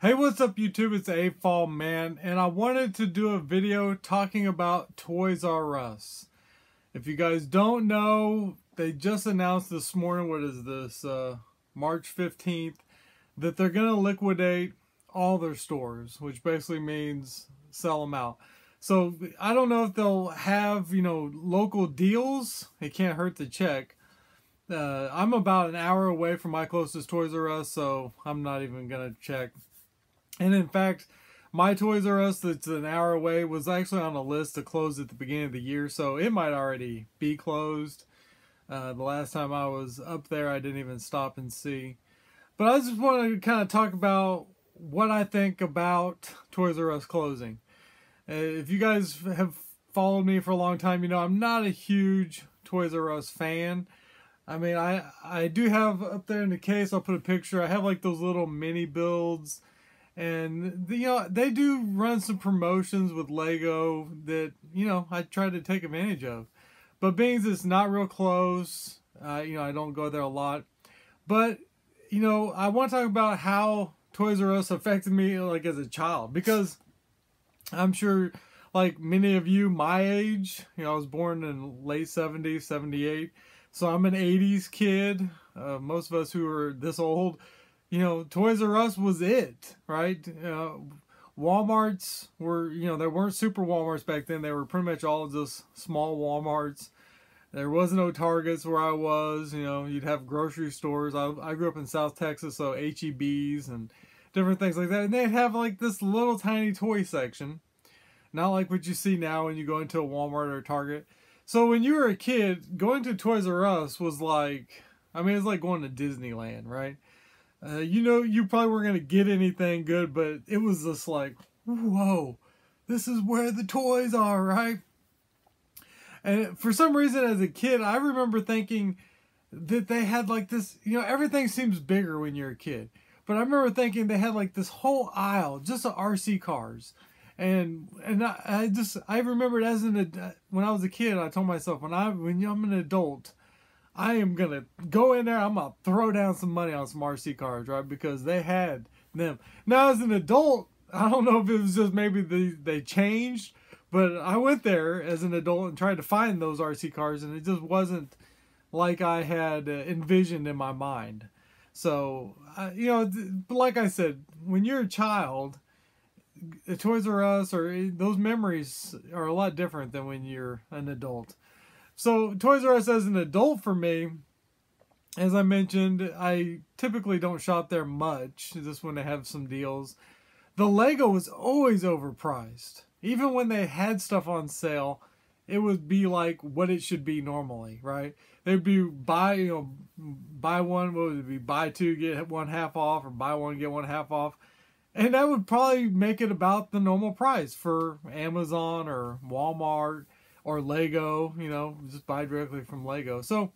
Hey, what's up YouTube? It's A-Fall Man, and I wanted to do a video talking about Toys R Us. If you guys don't know, they just announced this morning, what is this, March 15th, that they're going to liquidate all their stores, which basically means sell them out. So I don't know if they'll have, local deals. It can't hurt to check. I'm about an hour away from my closest Toys R Us, so I'm not even going to check. And in fact, my Toys R Us that's an hour away was actually on a list to close at the beginning of the year, so it might already be closed. The last time I was up there, I didn't even stop and see. But I just want to kind of talk about what I think about Toys R Us closing. If you guys have followed me for a long time, you know I'm not a huge Toys R Us fan. I mean, I do have up there in the case, I'll put a picture, I have like those little mini builds. And, they do run some promotions with Lego that, I try to take advantage of. But being it's not real close, I don't go there a lot. But, I want to talk about how Toys R Us affected me, like, as a child. Because I'm sure, like, many of you my age, I was born in late 70s, 78. So I'm an 80s kid. Most of us who are this old, Toys R Us was it, right? Walmarts were, there weren't super Walmarts back then. They were pretty much all just small Walmarts. There was no Targets where I was, you'd have grocery stores. I grew up in South Texas, so H-E-B's and different things like that. And they'd have like this little tiny toy section. Not like what you see now when you go into a Walmart or a Target. So when you were a kid, going to Toys R Us was like, it's like going to Disneyland, right? You probably weren't going to get anything good, but it was just like, whoa, this is where the toys are, right? And for some reason as a kid, I remember thinking that they had like this, everything seems bigger when you're a kid. But I remember thinking they had like this whole aisle just of RC cars. And I remembered when I was a kid, I told myself, when I'm an adult, I am going to go in there, I'm going to throw down some money on some RC cars, right? Because they had them. Now, as an adult, I don't know if it was just maybe they changed, but I went there as an adult and tried to find those RC cars, and it just wasn't like I had envisioned in my mind. So, like I said, when you're a child, Toys R Us, or those memories are a lot different than when you're an adult. So Toys R Us as an adult for me, as I mentioned, I typically don't shop there much, just when they have some deals. The Lego was always overpriced. Even when they had stuff on sale, it would be like what it should be normally, right? They'd be buy one, what would it be? Buy two, get one half off, or buy one, get one half off. And that would probably make it about the normal price for Amazon or Walmart or Lego, just buy directly from Lego. So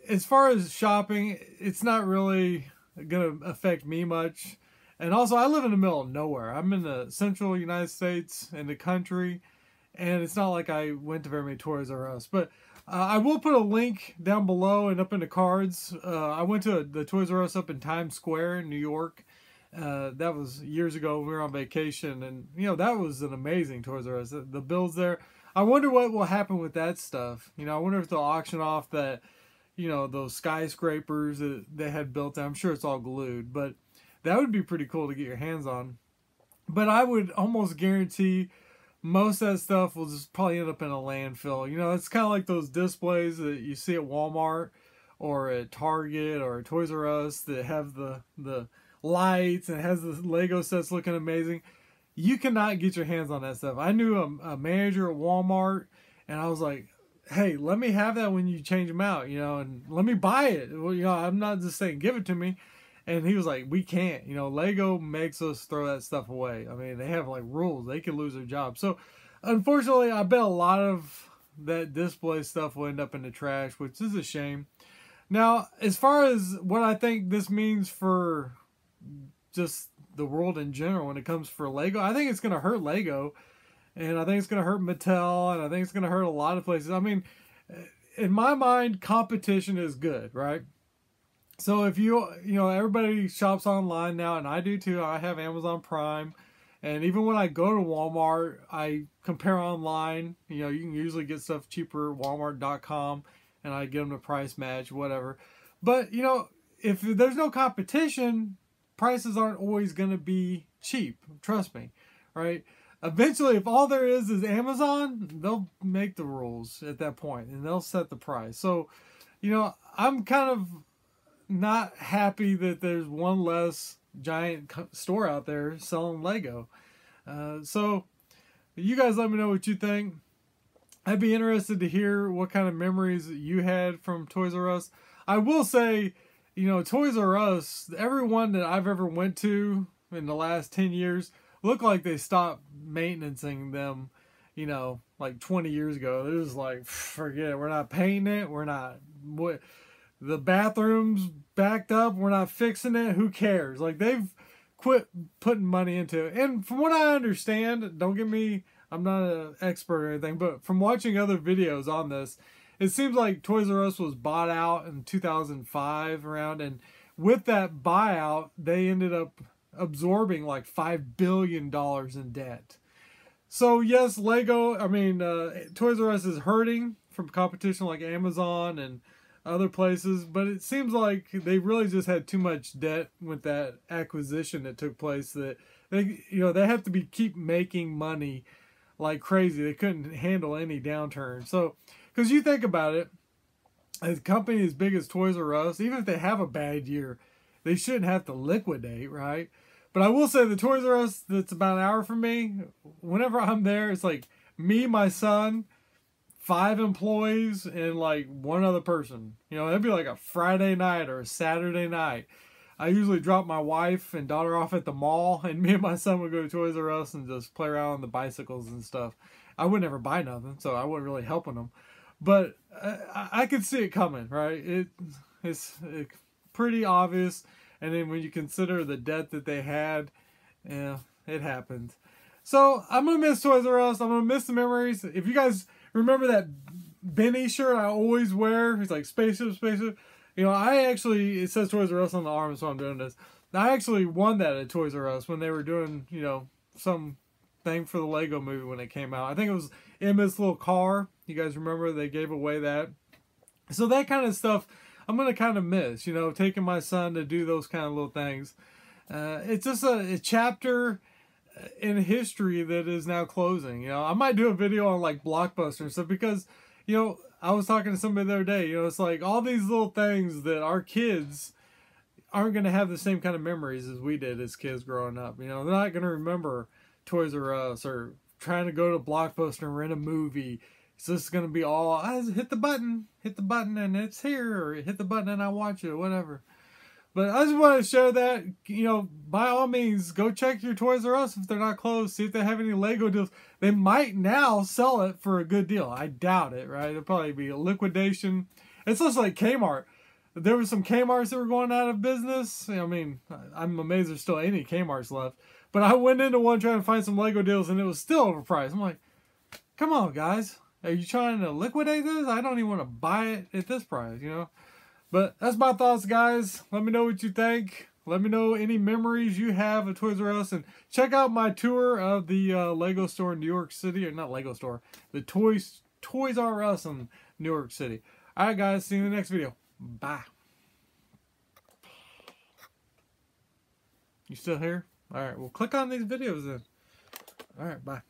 as far as shopping, it's not really going to affect me much. And also, I live in the middle of nowhere. I'm in the central United States, in the country, and it's not like I went to very many Toys R Us. But I will put a link down below and up in the cards. I went to the Toys R Us up in Times Square in New York. That was years ago. We were on vacation, and that was an amazing Toys R Us. The builds there. I wonder what will happen with that stuff. I wonder if they'll auction off that, those skyscrapers that they had built. I'm sure it's all glued, but that would be pretty cool to get your hands on. But I would almost guarantee most of that stuff will just probably end up in a landfill. It's kind of like those displays that you see at Walmart or at Target or at Toys R Us that have the lights and has the Lego sets looking amazing. You cannot get your hands on that stuff. I knew a manager at Walmart, and I was like, hey, let me have that when you change them out, and let me buy it. Well, I'm not just saying give it to me. And he was like, we can't. Lego makes us throw that stuff away. They have like rules. They could lose their job. So, unfortunately, I bet a lot of that display stuff will end up in the trash, which is a shame. Now, as far as what I think this means for just the world in general when it comes for Lego, I think it's going to hurt Lego, and I think it's going to hurt Mattel, and I think it's going to hurt a lot of places. In my mind, competition is good, right? So if everybody shops online now, and I do too. I have Amazon Prime. And even when I go to Walmart, I compare online. You can usually get stuff cheaper at Walmart.com, and I get them to price match, whatever. But, if there's no competition, prices aren't always going to be cheap. Trust me, right? Eventually, if all there is Amazon, they'll make the rules at that point, and they'll set the price. So, I'm kind of not happy that there's one less giant store out there selling Lego. So you guys let me know what you think. I'd be interested to hear what kind of memories you had from Toys R Us. I will say, Toys R Us, everyone that I've ever went to in the last 10 years looked like they stopped maintaining them, like 20 years ago. They're just like, forget it. We're not painting it. We're not... The bathroom's backed up. We're not fixing it. Who cares? Like, they've quit putting money into it. And from what I understand, don't get me, I'm not an expert or anything, but from watching other videos on this, it seems like Toys R Us was bought out in 2005 around. And with that buyout, they ended up absorbing like $5 billion in debt. So yes, Toys R Us is hurting from competition like Amazon and other places, but it seems like they really just had too much debt with that acquisition that took place, that they have to keep making money like crazy. They couldn't handle any downturn. So, because you think about it, a company as big as Toys R Us, even if they have a bad year, they shouldn't have to liquidate, right? But I will say the Toys R Us that's about an hour from me, whenever I'm there, it's like me, my son, 5 employees, and like one other person. It'd be like a Friday night or a Saturday night. I usually drop my wife and daughter off at the mall, and me and my son would go to Toys R Us and just play around on the bicycles and stuff. I would never buy nothing, so I wasn't really helping them. But I could see it coming, right? It's pretty obvious. And then when you consider the debt that they had, yeah, it happened. So I'm going to miss Toys R Us. I'm going to miss the memories. If you guys remember that Benny shirt I always wear, it's like spaceship. It says Toys R Us on the arm, so I'm doing this. I actually won that at Toys R Us when they were doing, some thing for the Lego movie when it came out. I think it was Emma's little car. You guys remember they gave away that? So that kind of stuff I'm going to kind of miss, taking my son to do those kind of little things. It's just a chapter in history that is now closing. I might do a video on like Blockbuster and stuff because, I was talking to somebody the other day, it's like all these little things that our kids aren't going to have the same kind of memories as we did as kids growing up. They're not going to remember Toys R Us or trying to go to Blockbuster and rent a movie. It's just going to be all, I hit the button and it's here, or hit the button and I watch it, whatever. But I just want to share that, by all means, go check your Toys R Us if they're not closed. See if they have any Lego deals. They might now sell it for a good deal. I doubt it, right? It'll probably be a liquidation. It's just like Kmart. There were some Kmarts that were going out of business. I'm amazed there's still any Kmarts left. But I went into one trying to find some Lego deals, and it was still overpriced. I'm like, come on, guys. Are you trying to liquidate this? I don't even want to buy it at this price, But that's my thoughts, guys. Let me know what you think. Let me know any memories you have of Toys R Us. And check out my tour of the Lego store in New York City. Or not Lego store. The Toys R Us in New York City. Alright, guys. See you in the next video. Bye. You still here? Alright. Well, click on these videos then. Alright. Bye.